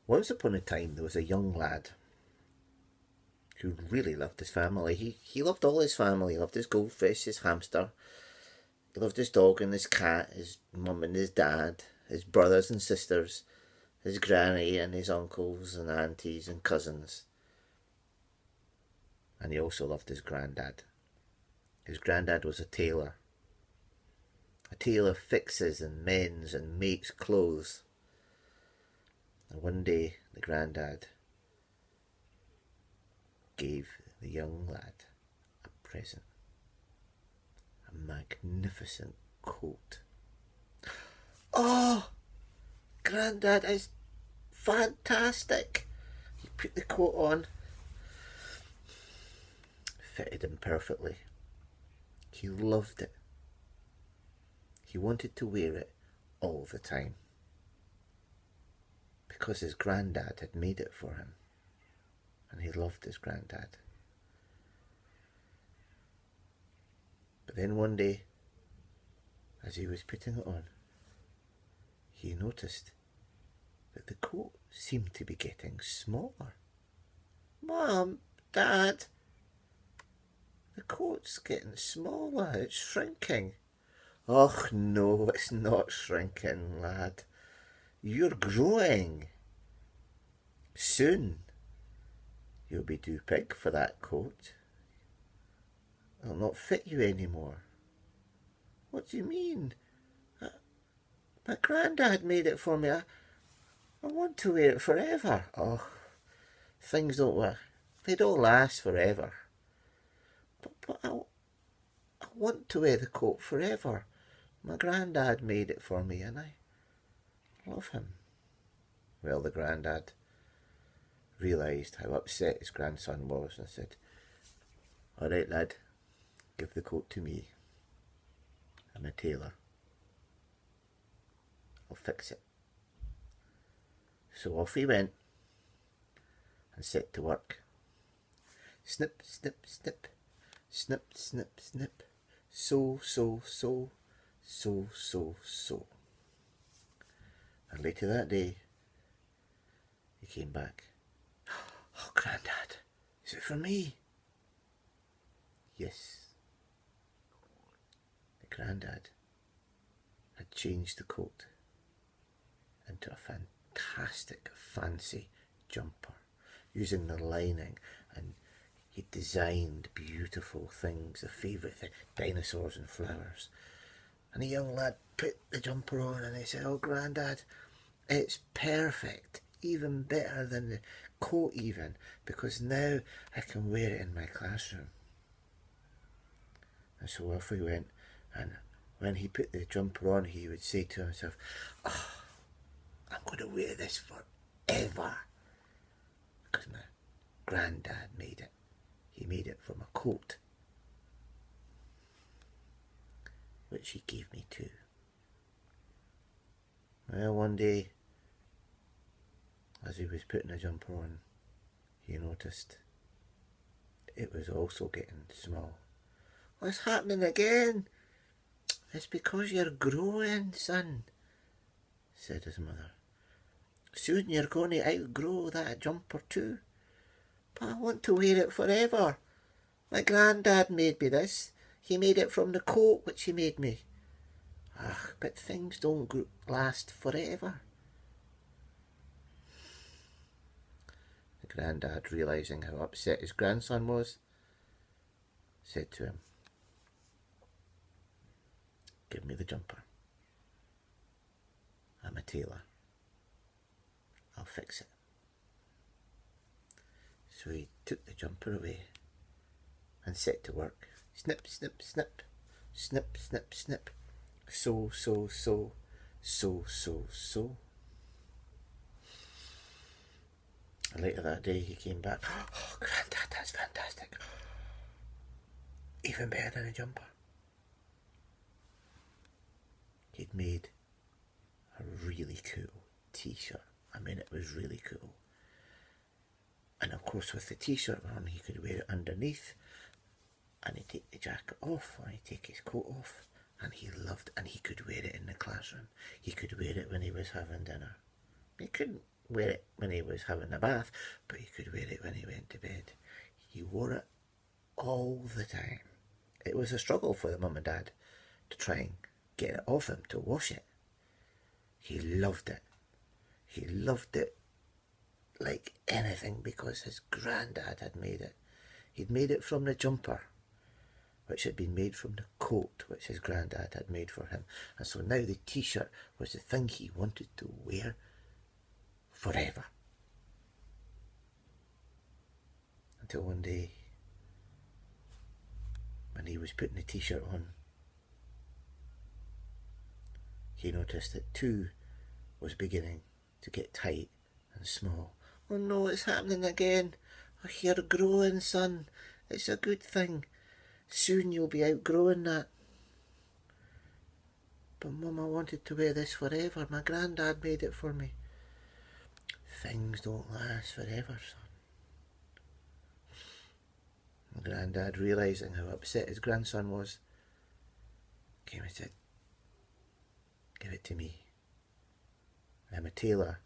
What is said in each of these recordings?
Once upon a time there was a young lad who really loved his family. He loved all his family. He loved his goldfish, his hamster. He loved his dog and his cat, his mum and his dad, his brothers and sisters, his granny and his uncles and aunties and cousins. And he also loved his grandad. His grandad was a tailor. A tailor fixes and mends and makes clothes. And one day the grandad gave the young lad a present. A magnificent coat. Oh, Grandad is fantastic. He put the coat on. Fitted him perfectly. He loved it. He wanted to wear it all the time. Because his grandad had made it for him. And he loved his grandad. But then one day, as he was putting it on, he noticed that the coat seemed to be getting smaller. Mom, Dad, the coat's getting smaller, it's shrinking. Oh no, it's not shrinking, lad. You're growing. Soon, you'll be too big for that coat. It'll not fit you anymore. What do you mean? My grandad made it for me. I want to wear it forever. Oh, things don't work. They don't last forever. But I want to wear the coat forever. My grandad made it for me and I love him. Well, the grandad realised how upset his grandson was and said, all right, lad, give the coat to me. I'm a tailor. I'll fix it. So off he went and set to work. Snip, snip, snip. Snip, snip, snip. Sew, sew, sew. Sew, sew, sew. And later that day, he came back. Oh, Grandad, is it for me? Yes. The Grandad had changed the coat into a fantastic, fancy jumper, using the lining, and he designed beautiful things, the favourite thing, dinosaurs and flowers. And the young lad put the jumper on and he said, oh, Grandad, it's perfect, even better than the coat even, because now I can wear it in my classroom. And so off he went, and when he put the jumper on, he would say to himself, oh, I'm going to wear this forever, because my Grandad made it. He made it from a coat, which he gave me too. Well, one day, as he was putting the jumper on, he noticed it was also getting small. What's happening again? It's because you're growing, son, said his mother. Soon you're going to outgrow that jumper too. But I want to wear it forever. My Grandad made me this. He made it from the coat which he made me. Ah, but things don't last forever. The Grandad, realising how upset his grandson was, said to him, give me the jumper. I'm a tailor. I'll fix it. So he took the jumper away and set to work. Snip, snip, snip. Snip, snip, snip. Sew, sew, sew. Sew, sew, sew. And later that day he came back. Oh, Grandad, that's fantastic. Even better than a jumper. He'd made a really cool t-shirt. I mean, it was really cool. And of course, with the t-shirt on, he could wear it underneath, and he'd take the jacket off, and he'd take his coat off, and he loved, and he could wear it in the classroom. He could wear it when he was having dinner. He couldn't wear it when he was having a bath, but he could wear it when he went to bed. He wore it all the time. It was a struggle for the mum and dad to try and get it off him, to wash it. He loved it. He loved it like anything because his granddad had made it. He'd made it from the jumper, which had been made from the coat which his granddad had made for him. And so now the t-shirt was the thing he wanted to wear forever. Until one day, when he was putting the t-shirt on, he noticed that two was beginning to get tight and small. Oh no, it's happening again. Oh, you're growing, son. It's a good thing. Soon you'll be outgrowing that. But Mum, I wanted to wear this forever. My granddad made it for me. Things don't last forever, son. My granddad, realising how upset his grandson was, came and said, "Give it to me. I'm a tailor.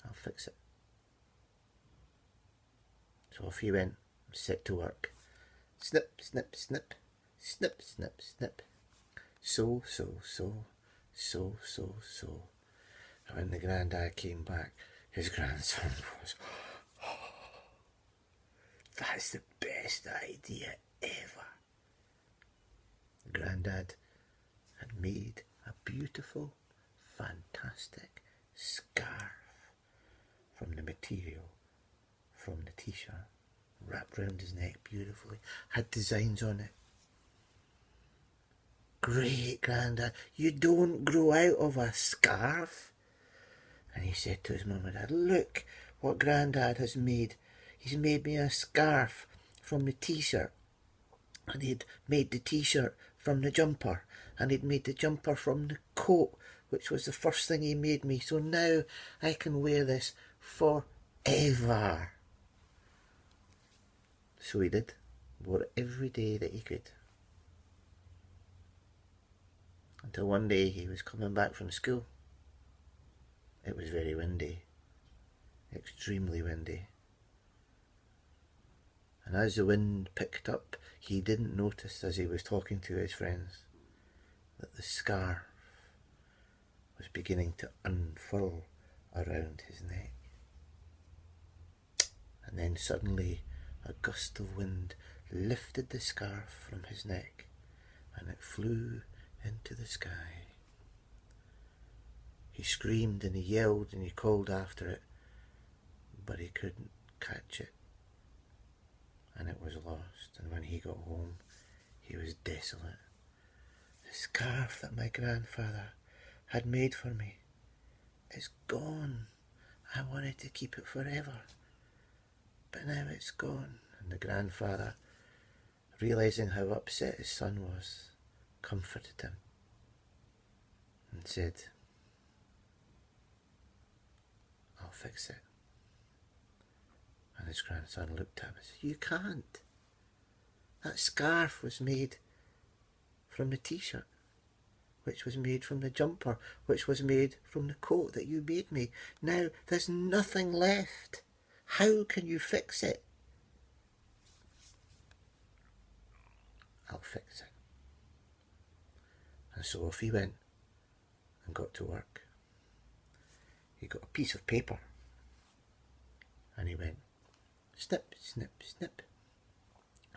I'll fix it." So off he went, set to work. Snip, snip, snip, snip, snip, snip. So. And when the granddad came back, his grandson was, "Oh, that's the best idea ever." The granddad had made a beautiful, fantastic scarf from the material from the t-shirt, wrapped round his neck beautifully, had designs on it. "Great, Grandad, you don't grow out of a scarf." And he said to his mum and dad, "Look what Grandad has made. He's made me a scarf from the t-shirt, and he'd made the t-shirt from the jumper, and he'd made the jumper from the coat, which was the first thing he made me. So now I can wear this forever." So he did. Wore it every day that he could. Until one day he was coming back from school. It was very windy. Extremely windy. And as the wind picked up, he didn't notice, as he was talking to his friends, that the scarf was beginning to unfurl around his neck. And then suddenly a gust of wind lifted the scarf from his neck, and it flew into the sky. He screamed and he yelled and he called after it, but he couldn't catch it, and it was lost. And when he got home, he was desolate. The scarf that my grandfather had made for me is gone. I wanted to keep it forever, but now it's gone. And the grandfather, realising how upset his son was, comforted him and said, "I'll fix it." And his grandson looked at him and said, "You can't. That scarf was made from the t-shirt, which was made from the jumper, which was made from the coat that you made me. Now there's nothing left. How can you fix it?" "I'll fix it." And so off he went and got to work. He got a piece of paper and he went snip, snip, snip,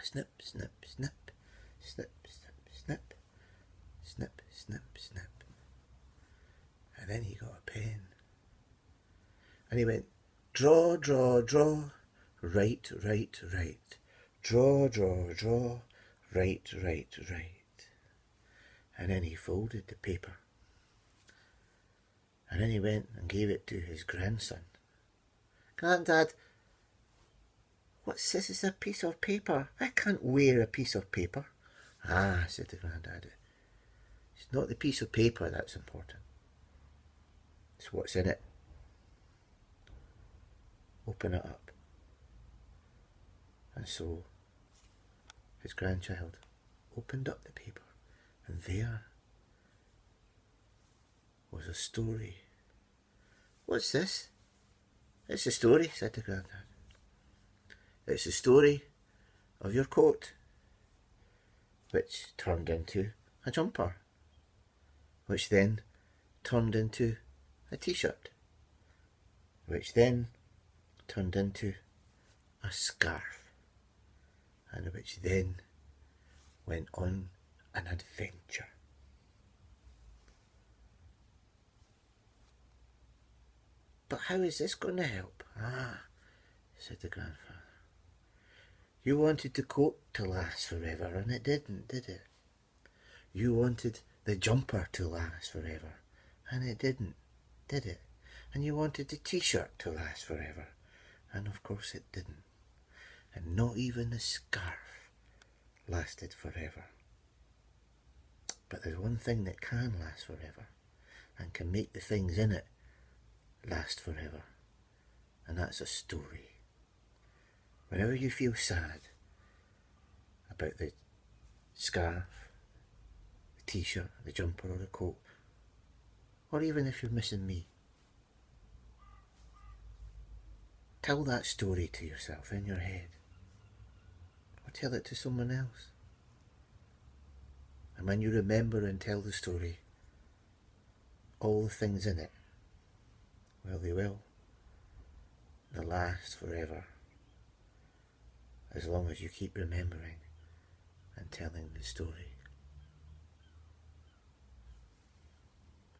snip, snip, snip, snip, snip, snip, snip, snip, snip. And then he got a pen and he went draw, draw, draw, write, write, write, draw, draw, draw, write, write, write. And then he folded the paper. And then he went and gave it to his grandson. "Grandad, what's this? It's a piece of paper. I can't wear a piece of paper." "Ah," said the granddad, "it's not the piece of paper that's important. It's what's in it. Open it up." And so his grandchild opened up the paper, and there was a story. "What's this?" It's a story, said the Grandad. It's the story of your coat, which turned into a jumper, which then turned into a t-shirt, which then turned into a scarf, and which then went on an adventure. But how is this going to help? Said the grandfather. You wanted the coat to last forever, and it didn't, did it? You wanted the jumper to last forever, and it didn't, did it? And you wanted the t-shirt to last forever, and of course it didn't. And not even the scarf lasted forever. But there's one thing that can last forever, and can make the things in it last forever, and that's a story. Whenever you feel sad about the scarf, the t-shirt, the jumper or the coat, or even if you're missing me, tell that story to yourself in your head, or tell it to someone else. And when you remember and tell the story, all the things in it, well, they will. They'll last forever, as long as you keep remembering and telling the story.